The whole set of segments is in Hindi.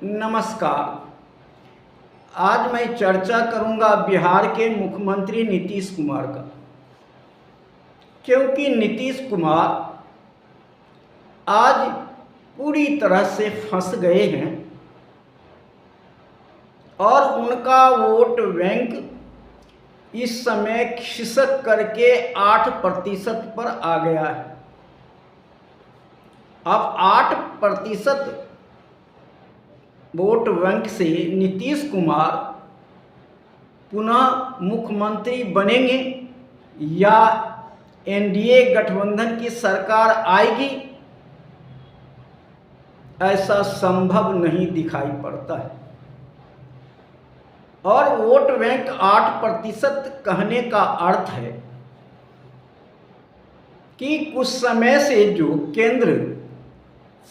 नमस्कार। आज मैं चर्चा करूंगा बिहार के मुख्यमंत्री नीतीश कुमार का, क्योंकि नीतीश कुमार आज पूरी तरह से फंस गए हैं और उनका वोट बैंक इस समय खिसक करके 8% पर आ गया है। अब 8% वोट बैंक से नीतीश कुमार पुनः मुख्यमंत्री बनेंगे या एनडीए गठबंधन की सरकार आएगी, ऐसा संभव नहीं दिखाई पड़ता है। और वोट बैंक 8% कहने का अर्थ है कि कुछ समय से जो केंद्र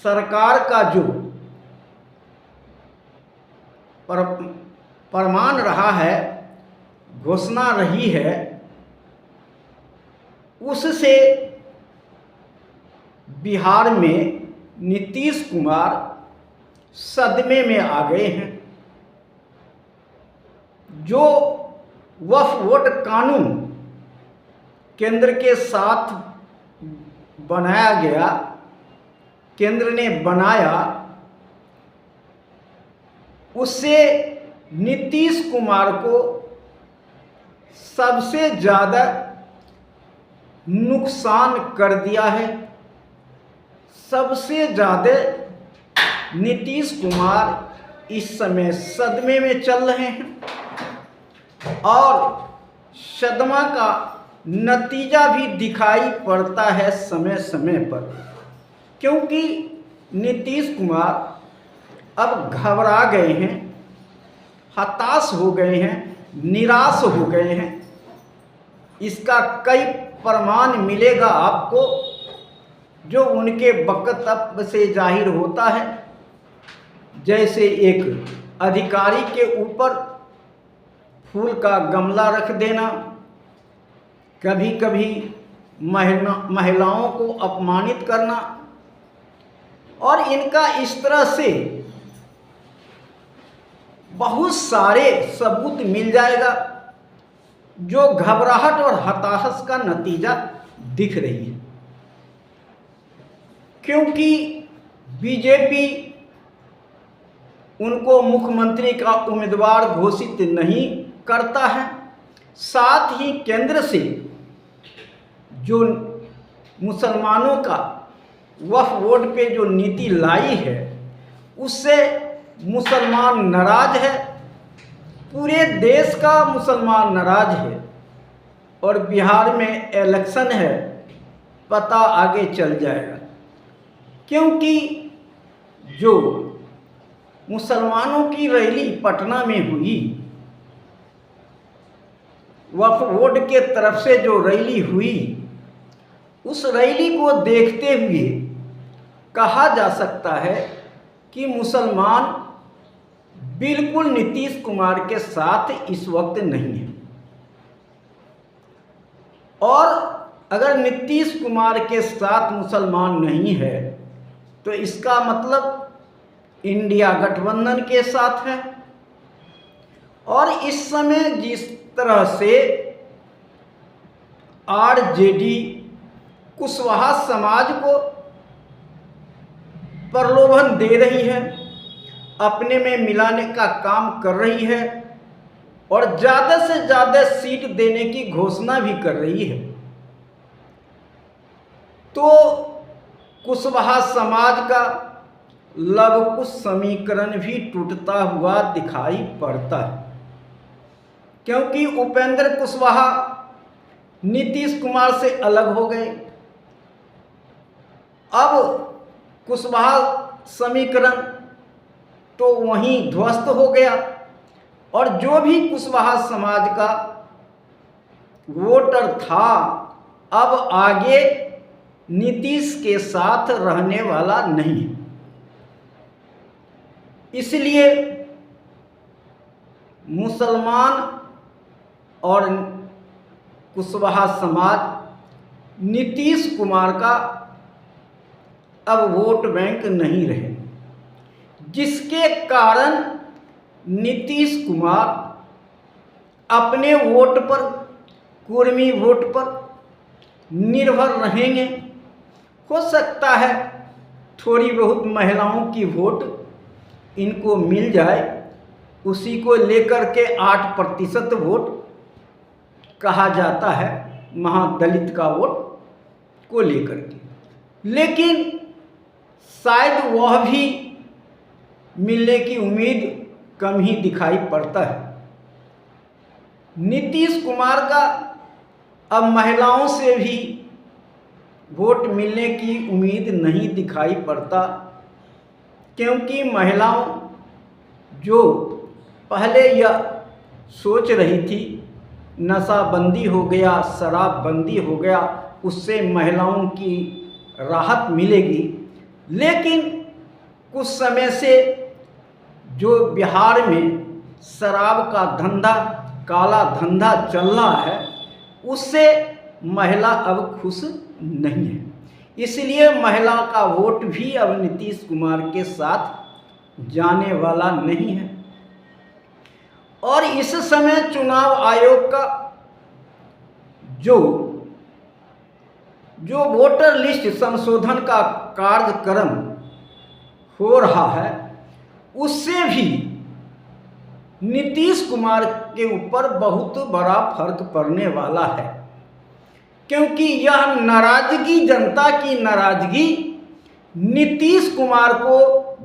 सरकार का जो प्रमाण रहा है, घोषणा रही है, उससे बिहार में नीतीश कुमार सदमे में आ गए हैं। जो वक्फ बोर्ड कानून केंद्र के साथ बनाया गया, केंद्र ने बनाया, उससे नीतीश कुमार को सबसे ज़्यादा नुकसान कर दिया है। सबसे ज़्यादा नीतीश कुमार इस समय सदमे में चल रहे हैं और सदमा का नतीजा भी दिखाई पड़ता है समय समय पर, क्योंकि नीतीश कुमार अब घबरा गए हैं, हताश हो गए हैं, निराश हो गए हैं। इसका कई प्रमाण मिलेगा आपको जो उनके वक्तव्य से जाहिर होता है। जैसे एक अधिकारी के ऊपर फूल का गमला रख देना, कभी कभी महिलाओं को अपमानित करना, और इनका इस तरह से बहुत सारे सबूत मिल जाएगा जो घबराहट और हताहट का नतीजा दिख रही है। क्योंकि बीजेपी उनको मुख्यमंत्री का उम्मीदवार घोषित नहीं करता है, साथ ही केंद्र से जो मुसलमानों का वक्फ बोर्ड पे जो नीति लाई है, उससे मुसलमान नाराज है, पूरे देश का मुसलमान नाराज है। और बिहार में इलेक्शन है, पता आगे चल जाएगा। क्योंकि जो मुसलमानों की रैली पटना में हुई, वक्फ बोर्ड के तरफ से जो रैली हुई, उस रैली को देखते हुए कहा जा सकता है कि मुसलमान बिल्कुल नीतीश कुमार के साथ इस वक्त नहीं है। और अगर नीतीश कुमार के साथ मुसलमान नहीं है तो इसका मतलब इंडिया गठबंधन के साथ है। और इस समय जिस तरह से आरजेडी कुशवाहा समाज को प्रलोभन दे रही है, अपने में मिलाने का काम कर रही है और ज़्यादा से ज़्यादा सीट देने की घोषणा भी कर रही है, तो कुशवाहा समाज का लव कुश समीकरण भी टूटता हुआ दिखाई पड़ता है। क्योंकि उपेंद्र कुशवाहा नीतीश कुमार से अलग हो गए। अब कुशवाहा समीकरण तो वहीं ध्वस्त हो गया और जो भी कुशवाहा समाज का वोटर था, अब आगे नीतीश के साथ रहने वाला नहीं है। इसलिए मुसलमान और कुशवाहा समाज नीतीश कुमार का अब वोट बैंक नहीं रहे। जिसके कारण नीतीश कुमार अपने वोट पर, कुर्मी वोट पर निर्भर रहेंगे। हो सकता है थोड़ी बहुत महिलाओं की वोट इनको मिल जाए, उसी को लेकर के 8% वोट कहा जाता है महादलित का वोट को लेकर के, लेकिन शायद वह भी मिलने की उम्मीद कम ही दिखाई पड़ता है। नीतीश कुमार का अब महिलाओं से भी वोट मिलने की उम्मीद नहीं दिखाई पड़ता, क्योंकि महिलाओं जो पहले यह सोच रही थी नशाबंदी हो गया, शराबबंदी हो गया, उससे महिलाओं की राहत मिलेगी, लेकिन कुछ समय से जो बिहार में शराब का धंधा, काला धंधा चल रहा है, उससे महिला अब खुश नहीं है। इसलिए महिला का वोट भी अब नीतीश कुमार के साथ जाने वाला नहीं है। और इस समय चुनाव आयोग का जो वोटर लिस्ट संशोधन का कार्यक्रम हो रहा है, उससे भी नीतीश कुमार के ऊपर बहुत बड़ा फर्क पड़ने वाला है, क्योंकि यह नाराजगी, जनता की नाराजगी नीतीश कुमार को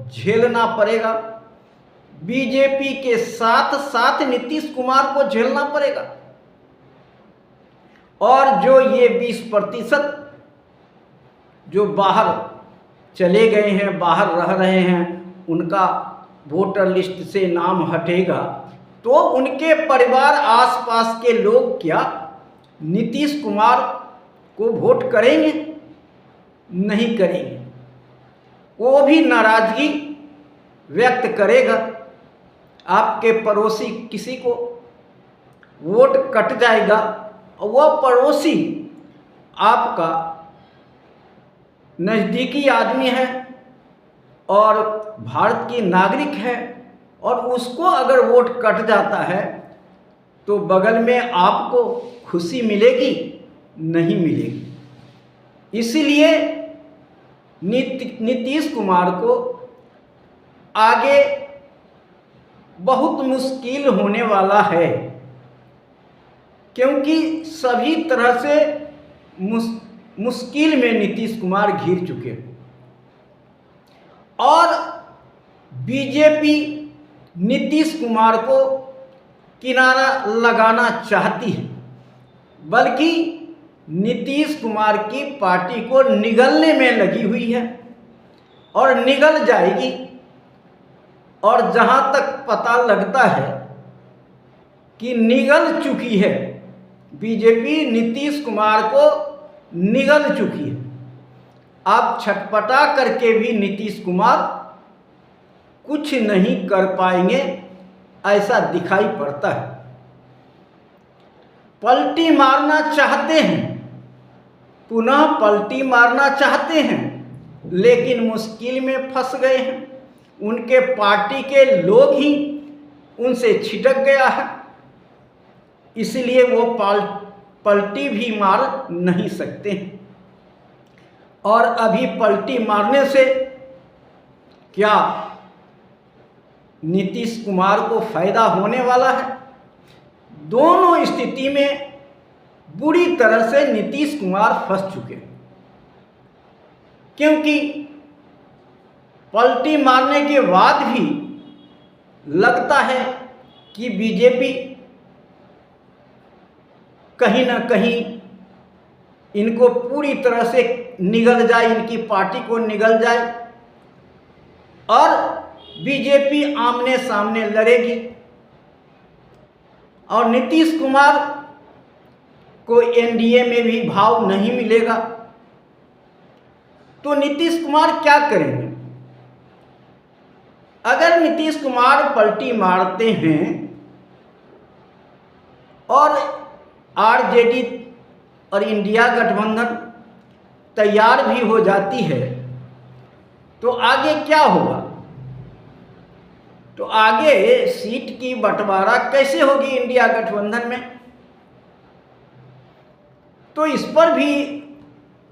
झेलना पड़ेगा। बीजेपी के साथ साथ नीतीश कुमार को झेलना पड़ेगा। और जो ये 20% जो बाहर चले गए हैं, बाहर रह रहे हैं, उनका वोटर लिस्ट से नाम हटेगा, तो उनके परिवार, आसपास के लोग क्या नीतीश कुमार को वोट करेंगे? नहीं करेंगे। वो भी नाराजगी व्यक्त करेगा। आपके पड़ोसी किसी को वोट कट जाएगा और वह पड़ोसी आपका नज़दीकी आदमी है और भारत की नागरिक है, और उसको अगर वोट कट जाता है तो बगल में आपको खुशी मिलेगी? नहीं मिलेगी। इसलिए नीतीश कुमार को आगे बहुत मुश्किल होने वाला है, क्योंकि सभी तरह से मुश्किल में नीतीश कुमार घिर चुके हैं। और बीजेपी नीतीश कुमार को किनारा लगाना चाहती है, बल्कि नीतीश कुमार की पार्टी को निगलने में लगी हुई है और निगल जाएगी। और जहां तक पता लगता है कि निगल चुकी है बीजेपी, नीतीश कुमार को निगल चुकी है। आप छटपटा करके भी नीतीश कुमार कुछ नहीं कर पाएंगे, ऐसा दिखाई पड़ता है। पलटी मारना चाहते हैं, पुनः पलटी मारना चाहते हैं, लेकिन मुश्किल में फंस गए हैं। उनके पार्टी के लोग ही उनसे छिटक गया है, इसलिए वो पलटी भी मार नहीं सकते हैं। और अभी पलटी मारने से क्या नीतीश कुमार को फायदा होने वाला है? दोनों स्थिति में बुरी तरह से नीतीश कुमार फंस चुके हैं, क्योंकि पलटी मारने के बाद भी लगता है कि बीजेपी कहीं ना कहीं इनको पूरी तरह से निगल जाए, इनकी पार्टी को निगल जाए और बीजेपी आमने सामने लड़ेगी और नीतीश कुमार को एनडीए में भी भाव नहीं मिलेगा। तो नीतीश कुमार क्या करेंगे? अगर नीतीश कुमार पलटी मारते हैं और आरजेडी और इंडिया गठबंधन तैयार भी हो जाती है, तो आगे क्या होगा? तो आगे सीट की बंटवारा कैसे होगी इंडिया गठबंधन में? तो इस पर भी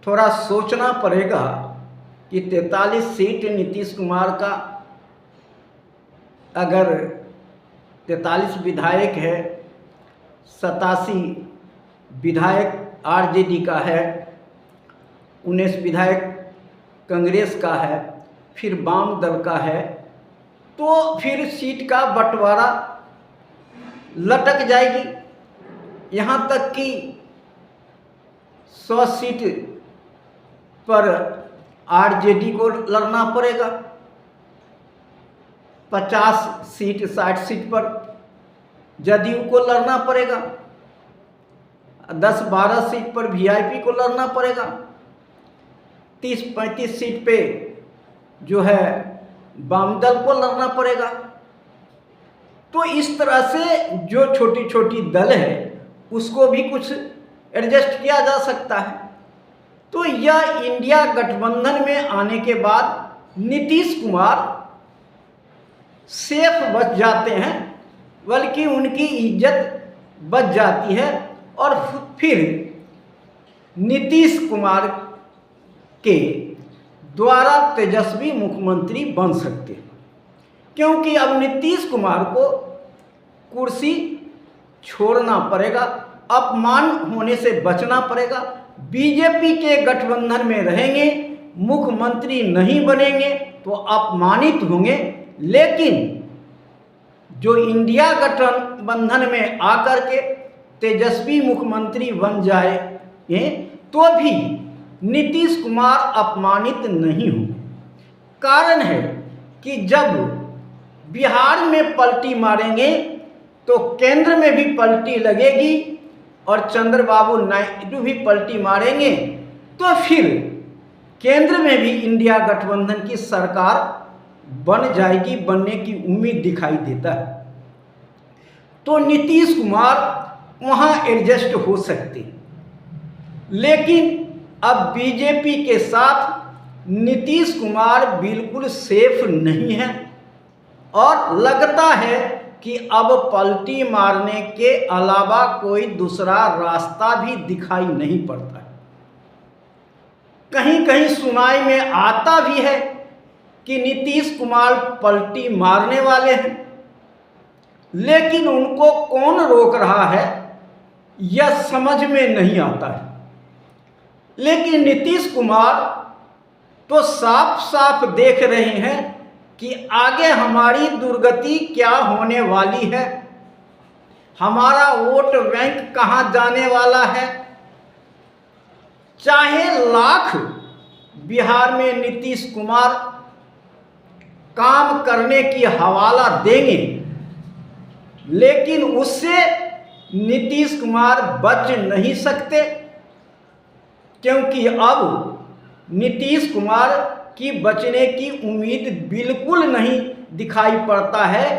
थोड़ा सोचना पड़ेगा कि 43 सीट नीतीश कुमार का, अगर 43 विधायक है, 87 विधायक आरजेडी का है, 19 विधायक कांग्रेस का है, फिर वाम दल का है, तो फिर सीट का बंटवारा लटक जाएगी। यहाँ तक कि 100 सीट पर आरजेडी को लड़ना पड़ेगा, 50 सीट 60 सीट पर जदयू को लड़ना पड़ेगा, 10-12 सीट पर वीआईपी को लड़ना पड़ेगा, 30-35 सीट पे जो है वाम दल को लड़ना पड़ेगा। तो इस तरह से जो छोटी छोटी दल है उसको भी कुछ एडजस्ट किया जा सकता है। तो यह इंडिया गठबंधन में आने के बाद नीतीश कुमार सेफ बच जाते हैं, बल्कि उनकी इज्जत बच जाती है और फिर नीतीश कुमार के द्वारा तेजस्वी मुख्यमंत्री बन सकते हैं। क्योंकि अब नीतीश कुमार को कुर्सी छोड़ना पड़ेगा, अपमान होने से बचना पड़ेगा। बीजेपी के गठबंधन में रहेंगे, मुख्यमंत्री नहीं बनेंगे तो अपमानित होंगे, लेकिन जो इंडिया गठबंधन में आकर के तेजस्वी मुख्यमंत्री बन जाए तो भी नीतीश कुमार अपमानित नहीं होंगे। कारण है कि जब बिहार में पलटी मारेंगे तो केंद्र में भी पलटी लगेगी और चंद्रबाबू नायडू भी पलटी मारेंगे, तो फिर केंद्र में भी इंडिया गठबंधन की सरकार बन जाएगी, बनने की उम्मीद दिखाई देता है। तो नीतीश कुमार वहाँ एडजस्ट हो सकते, लेकिन अब बीजेपी के साथ नीतीश कुमार बिल्कुल सेफ नहीं है और लगता है कि अब पलटी मारने के अलावा कोई दूसरा रास्ता भी दिखाई नहीं पड़ता है। कहीं कहीं सुनाई में आता भी है कि नीतीश कुमार पलटी मारने वाले हैं, लेकिन उनको कौन रोक रहा है यह समझ में नहीं आता है। लेकिन नीतीश कुमार तो साफ साफ देख रहे हैं कि आगे हमारी दुर्गति क्या होने वाली है, हमारा वोट बैंक कहां जाने वाला है। चाहे लाख बिहार में नीतीश कुमार काम करने की हवाला देंगे, लेकिन उससे नीतीश कुमार बच नहीं सकते, क्योंकि अब नीतीश कुमार की बचने की उम्मीद बिल्कुल नहीं दिखाई पड़ता है,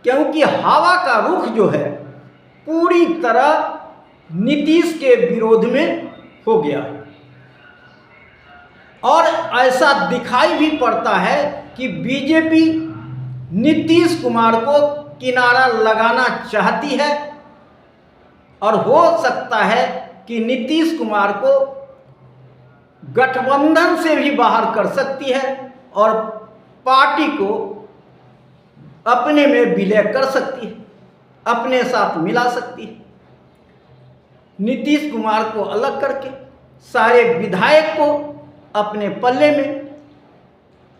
क्योंकि हवा का रुख जो है पूरी तरह नीतीश के विरोध में हो गया है। और ऐसा दिखाई भी पड़ता है कि बीजेपी नीतीश कुमार को किनारा लगाना चाहती है और हो सकता है कि नीतीश कुमार को गठबंधन से भी बाहर कर सकती है और पार्टी को अपने में विलय कर सकती है, अपने साथ मिला सकती है। नीतीश कुमार को अलग करके सारे विधायक को अपने पल्ले में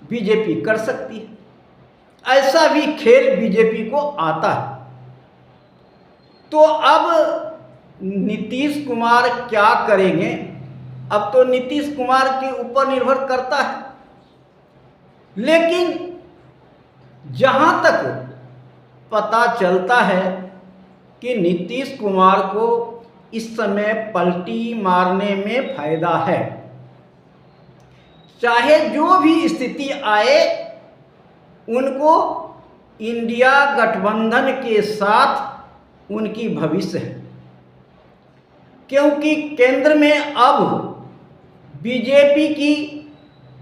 बीजेपी कर सकती है। ऐसा भी खेल बीजेपी को आता है। तो अब नीतीश कुमार क्या करेंगे, अब तो नीतीश कुमार के ऊपर निर्भर करता है। लेकिन जहां तक पता चलता है कि नीतीश कुमार को इस समय पलटी मारने में फायदा है। चाहे जो भी स्थिति आए, उनको इंडिया गठबंधन के साथ उनकी भविष्य है, क्योंकि केंद्र में अब बीजेपी की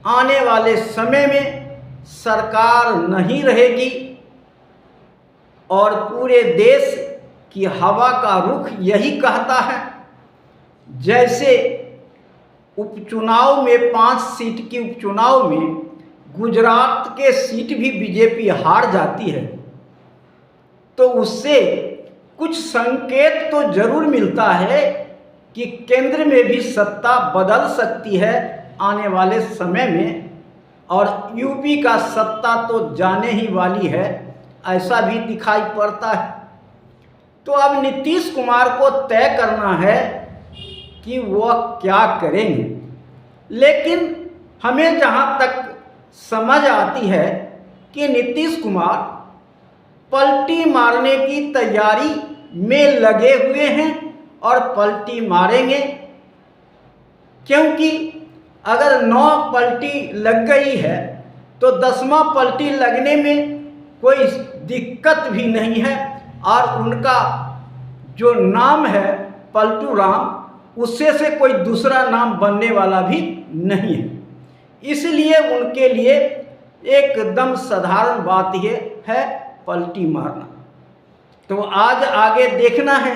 आने वाले समय में सरकार नहीं रहेगी और पूरे देश की हवा का रुख यही कहता है। जैसे उपचुनाव में 5 सीट की उपचुनाव में गुजरात के सीट भी बीजेपी हार जाती है, तो उससे कुछ संकेत तो जरूर मिलता है कि केंद्र में भी सत्ता बदल सकती है आने वाले समय में, और यूपी का सत्ता तो जाने ही वाली है, ऐसा भी दिखाई पड़ता है। तो अब नीतीश कुमार को तय करना है कि वह क्या करेंगे। लेकिन हमें जहाँ तक समझ आती है कि नीतीश कुमार पलटी मारने की तैयारी में लगे हुए हैं और पलटी मारेंगे, क्योंकि अगर 9 पलटी लग गई है तो 10वां पलटी लगने में कोई दिक्कत भी नहीं है, और उनका जो नाम है पलटू राम, उससे से कोई दूसरा नाम बनने वाला भी नहीं है। इसलिए उनके लिए एकदम साधारण बात ये है पलटी मारना। तो आज आगे देखना है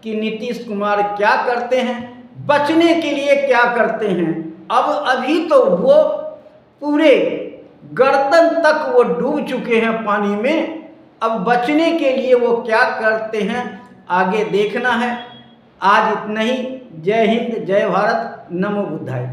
कि नीतीश कुमार क्या करते हैं, बचने के लिए क्या करते हैं। अब अभी तो वो पूरे गर्दन तक वो डूब चुके हैं पानी में, अब बचने के लिए वो क्या करते हैं आगे देखना है। आज इतना ही। जय हिंद, जय भारत, नमो बुद्धाय।